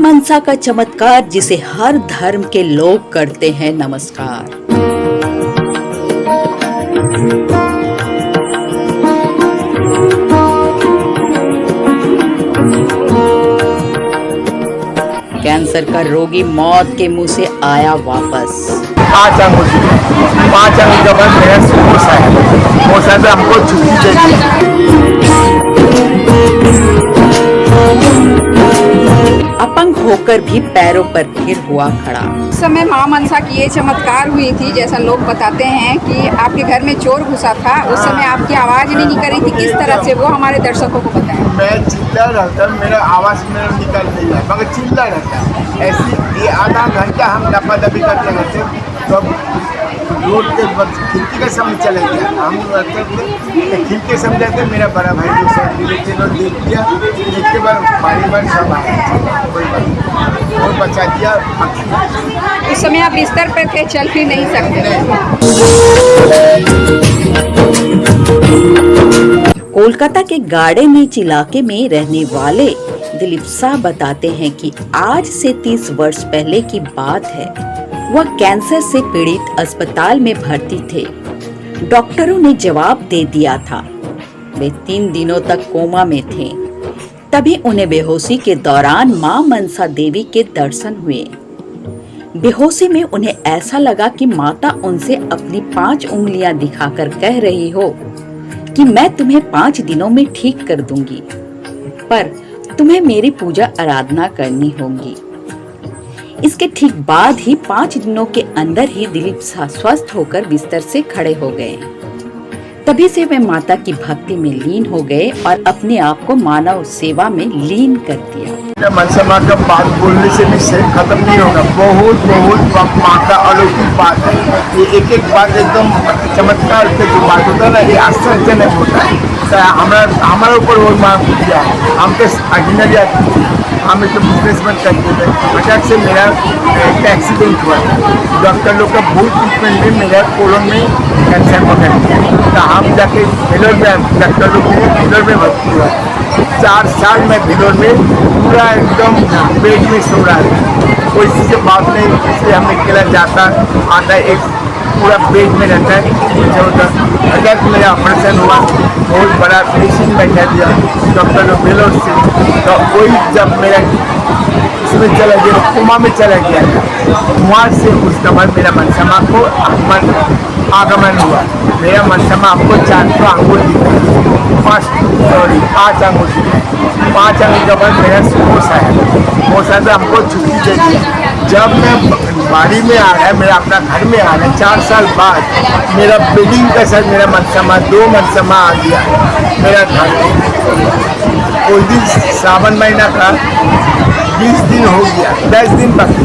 मनसा का चमत्कार जिसे हर धर्म के लोग करते हैं नमस्कार। कैंसर का रोगी मौत के मुंह से आया वापस। 5 अंगूर के बाद मेरा मोसा से हमको छुट्टी चाहिए। अपंग होकर भी पैरों पर फिर हुआ खड़ा। उस समय माँ मनसा की ये चमत्कार हुई थी, जैसा लोग बताते हैं कि आपके घर में चोर घुसा था। उस समय आपकी आवाज़ नहीं निकल रही थी, किस तरह से वो हमारे दर्शकों को बताएं। मैं चिल्ला रहा था, मेरा आवाज़ मेरा निकल नहीं रहा, मगर चिल्ला रहा था। ऐसी ये आधा घंटा हम दबा-दबी करते रहते, तब रोड के खिड़की का समझ चले गया। हम खिड़की समझ थे, मेरा बड़ा भाई जो सब रिलेटेड और देख लिया। देखने बाद बारी सब आया, कोई बात और बचा दिया। उस समय आप बिस्तर पर थे, चल फिर नहीं सकते। कोलकाता के गार्डन इलाके में रहने वाले दिलीप शाह बताते हैं कि आज से 30 वर्ष पहले की बात है। वह कैंसर से पीड़ित अस्पताल में भर्ती थे। डॉक्टरों ने जवाब दे दिया था। वे 3 दिनों तक कोमा में थे। तभी उन्हें बेहोशी के दौरान मां मनसा देवी के दर्शन हुए। बेहोशी में उन्हें ऐसा लगा कि माता उनसे अपनी 5 उंगलियां दिखाकर कह रही हो कि मैं तुम्हें 5 दिनों में ठीक कर दूंगी, पर तुम्हें मेरी पूजा आराधना करनी होगी। इसके ठीक बाद ही 5 दिनों के अंदर ही दिलीप शाह स्वस्थ होकर बिस्तर से खड़े हो गए। तभी से वे माता की भक्ति में लीन हो गए और अपने आप को मानव सेवा में लीन कर दिया। मनसा माँ का बात बोलने से भी से खत्म नहीं होगा। बहुत माँ का अलौकिक बात है। ये एक बात एकदम चमत्कार के जो बात होता है ना, ये आश्चर्यजनक होता है। हमारे ऊपर वो माँ किया, हम तो ऑर्डिनरी आदमी, हमें तो बिजनेसमैन करते थे। अचानक से मेरा एक एक्सीडेंट हुआ था। डॉक्टर लोग का भूल ट्रीटमेंट में मेरा कोलन में कैंसर पकड़ गया। तो हम जाके भेलोर में डॉक्टर लोग भेलोर में भर्ती हुआ। 4 साल में भेलोर में पूरा एकदम बेड में सो रहा है, कोई किसी से बात नहीं। इसलिए हमें अकेला जाता आता, एक पूरा बेड में रहता है। होता अगर मेरा ऑपरेशन हुआ, बहुत बड़ा पेशेंट बैठा दिया डॉक्टर लोग भेलोर से। तो वही जब मेरा इसमें चला गया, कोमा में चला गया, वहाँ से उसके बाद मेरा मनसा माँ को आगमन हुआ। मेरा मनसा माँ आपको 4 अंगूर दिखा, 5 अंगूर दिखा। 5 अंगूर के बाद मेरा मोसा से हमको छुट्टी चाहिए। जब मैं बाड़ी में आ रहा है, मेरा अपना घर में आ रहा है, 4 साल बाद मेरा बिल्डिंग का साथ मेरा मनसा माँ 2 मनसा माँ आ गया मेरा घर। उस दिन सावन महीना का 20 दिन हो गया, 10 दिन बाकी।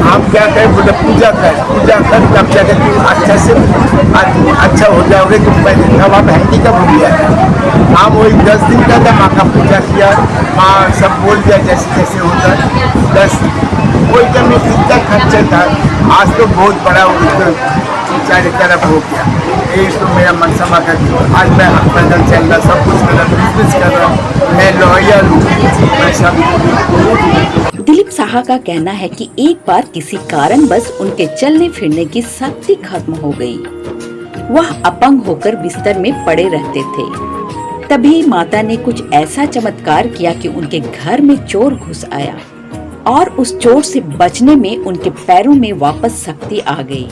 हम क्या करें, बोले पूजा कर तब जाकर तुम अच्छा से अच्छा हो जाओगे। तुम तब आप हैंडी कब हो गया। हम वही 10 दिन का था, माँ का पूजा किया। माँ सब बोल दिया जैसे जैसे होता है। 10 कोई कमी कितना खर्चा था, आज तो बहुत बड़ा चारे तरफ हो गया। ये तो मेरा मनसा माँ का। आज मैं पैदल चल रहा, सब कुछ कर रहा, बिजनेस कर रहा हूँ, मैं लॉयर हूँ, मैं सब। दिलीप शाह का कहना है कि एक बार किसी कारणवश उनके चलने फिरने की शक्ति खत्म हो गई। वह अपंग होकर बिस्तर में पड़े रहते थे। तभी माता ने कुछ ऐसा चमत्कार किया कि उनके घर में चोर घुस आया और उस चोर से बचने में उनके पैरों में वापस शक्ति आ गई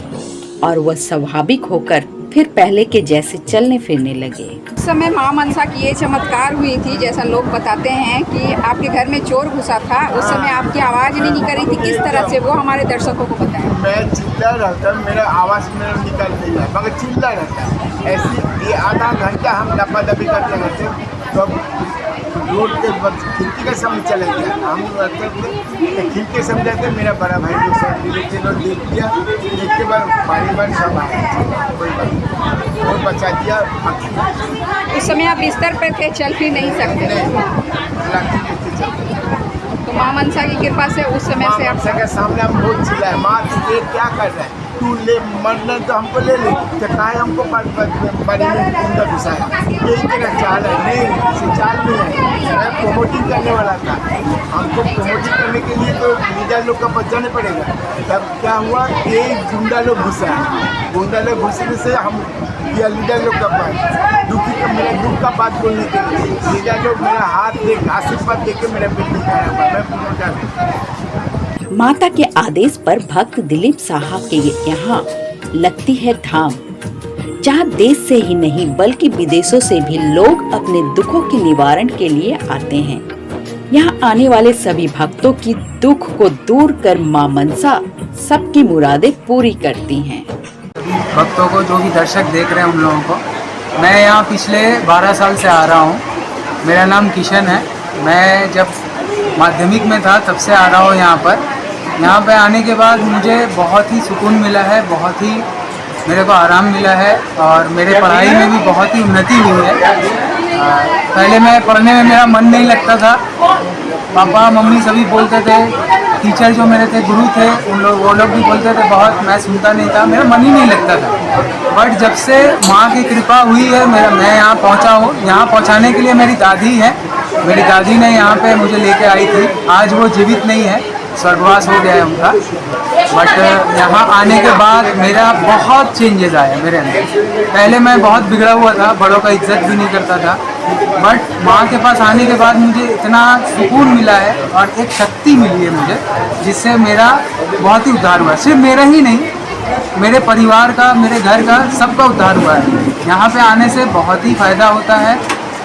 और वह स्वाभाविक होकर फिर पहले के जैसे चलने फिरने लगे। उस समय माँ मनसा की ये चमत्कार हुई थी, जैसा लोग बताते हैं कि आपके घर में चोर घुसा था। उस समय आपकी आवाज़ नहीं निकल रही थी, किस तरह से वो हमारे दर्शकों को बताएं। मैं चिल्ला रहा था, मेरा आवाज़ मेरा निकल नहीं रहा, मगर चिल्ला रहा था। ऐसी ये आधा घंटा हम दबा-दबी करते रहते, तब रोड के खिड़की का समझ चले गया। हम खिड़की समझ थे, मेरा बड़ा भाई जो सब रिलेटेड और देख लिया। देखने बाद बारी सब आया, कोई बात और बचा दिया। उस समय आप बिस्तर पर थे, चल फिर नहीं सकते। तो माँ मनसा की कृपा से उस समय से आप के सामने हम बहुत चिल्लाए, माँ ये क्या कर रहे हैं। तू ले मरना तो हमको ले ले, तो कहा हमको बाड़ी में कुंडा घुसाया। यही तेरा चाल है? नहीं, इसे चाल नहीं है। मैं प्रमोटिंग करने वाला था, हमको प्रमोटिंग करने के लिए तो लीडर लोग का बचाने पड़ेगा। तब क्या हुआ, एक गुंडा लोग घुसा, गुंडा लोग घुसने से हम या लीडर लोग का पास दुखी का मेरा दुख का बात बोलने के लिए लीडर लोग मेरा हाथ देख आशीर्वाद दे के मेरा बिल्डिंग आया हुआ। मैं प्रमोटर। माता के आदेश पर भक्त दिलीप साहब के यहाँ लगती है धाम, जहाँ देश से ही नहीं बल्कि विदेशों से भी लोग अपने दुखों के निवारण के लिए आते हैं। यहाँ आने वाले सभी भक्तों की दुख को दूर कर मां मनसा सबकी मुरादें पूरी करती हैं। भक्तों को, जो भी दर्शक देख रहे हैं उन लोगों को, मैं यहाँ पिछले 12 साल से आ रहा हूँ। मेरा नाम किशन है। मैं जब माध्यमिक में था तब से आ रहा हूँ यहाँ पर। यहाँ पे आने के बाद मुझे बहुत ही सुकून मिला है, बहुत ही मेरे को आराम मिला है और मेरे पढ़ाई में भी बहुत ही उन्नति हुई है। पहले मैं पढ़ने में मेरा मन नहीं लगता था, पापा मम्मी सभी बोलते थे, टीचर जो मेरे थे गुरु थे वो लोग भी बोलते थे बहुत, मैं सुनता नहीं था, मेरा मन ही नहीं लगता था। बट जब से माँ की कृपा हुई है मैं यहाँ पहुँचा हूँ। यहाँ पहुँचाने के लिए मेरी दादी है, मेरी दादी ने यहाँ पे मुझे लेके आई थी। आज वो जीवित नहीं है, स्वर्गवास हो गया है उनका। बट यहाँ आने के बाद मेरा बहुत चेंजेस आया मेरे अंदर। पहले मैं बहुत बिगड़ा हुआ था, बड़ों का इज्जत भी नहीं करता था। बट माँ के पास आने के बाद मुझे इतना सुकून मिला है और एक शक्ति मिली है मुझे, जिससे मेरा बहुत ही उद्धार हुआ। सिर्फ मेरा ही नहीं, मेरे परिवार का, मेरे घर का, सबका उद्धार हुआ है। यहाँ पे आने से बहुत ही फ़ायदा होता है।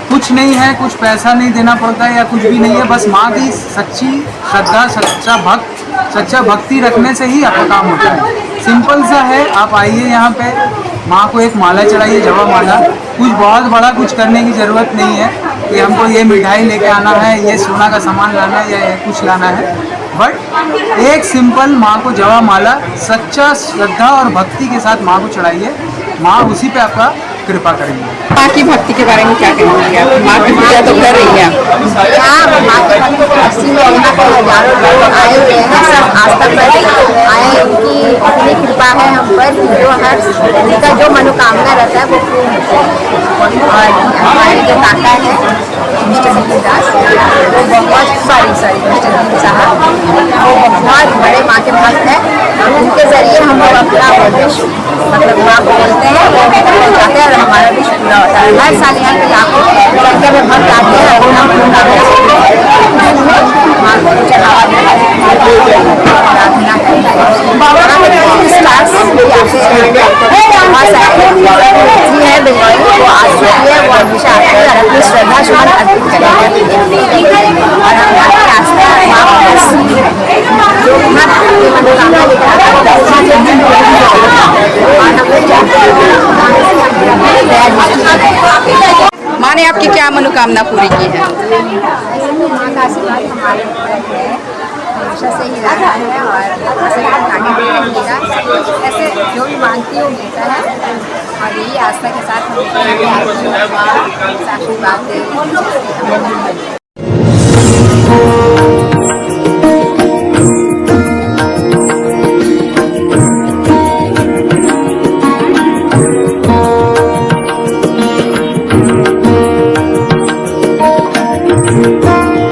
कुछ नहीं है, कुछ पैसा नहीं देना पड़ता है या कुछ भी नहीं है, बस माँ की सच्ची श्रद्धा, सच्चा भक्ति रखने से ही आपका काम होता है। सिंपल सा है, आप आइए यहाँ पे, माँ को एक माला चढ़ाइए, जवा माला। कुछ बहुत बड़ा कुछ करने की ज़रूरत नहीं है कि हमको ये मिठाई लेके आना है, ये सोना का सामान लाना है या कुछ लाना है। बट एक सिंपल माँ को जवा माला सच्चा श्रद्धा और भक्ति के साथ माँ को चढ़ाइए, माँ उसी पे आपका कृपा करेंगे। माँ की भक्ति के बारे में क्या कहेंगे आप? माँ की पूजा तो कर रही हैं। हाँ, माँ के भक्ति में यहाँ पर हजारों लोग आए हुए हैं, सब आस्था पर आए। उनकी इतनी कृपा है हम पर, जो हर उनका जो मनोकामना रहता है वो पूर्ण होता है। और हमारे जो काका है मिस्टर दिलीप दास, वो बहुत सारी मिस्टर दिलीप साहब, वो बहुत बड़े माँ के भक्त हैं। उनके जरिए हम लोग अपना विश मतलब माँ को बोलते हैं, वो जाते हैं और हमारा विश पूरा होता है। हर साल यहाँ पे लाखों संख्या में भक्त आते हैं, अपना माँ को चढ़ावा प्रार्थना करते हैं। है बंगाली, वो आज चुकी है, वो हमेशा आते हैं और अपनी श्रद्धा सुमन अर्पित करेंगे। और हम आपकी आस्था जो मनोकामना लेकर माँ ने आपकी क्या मनोकामना पूरी की है? माँ का आशीर्वाद हमारे ऊपर है, हमेशा से ही रहा है और ऐसे आगे भी मिलेगा। ऐसे जो भी मांगती हूँ मिलता है और यही आस्था के साथ हम आशीर्वाद दे।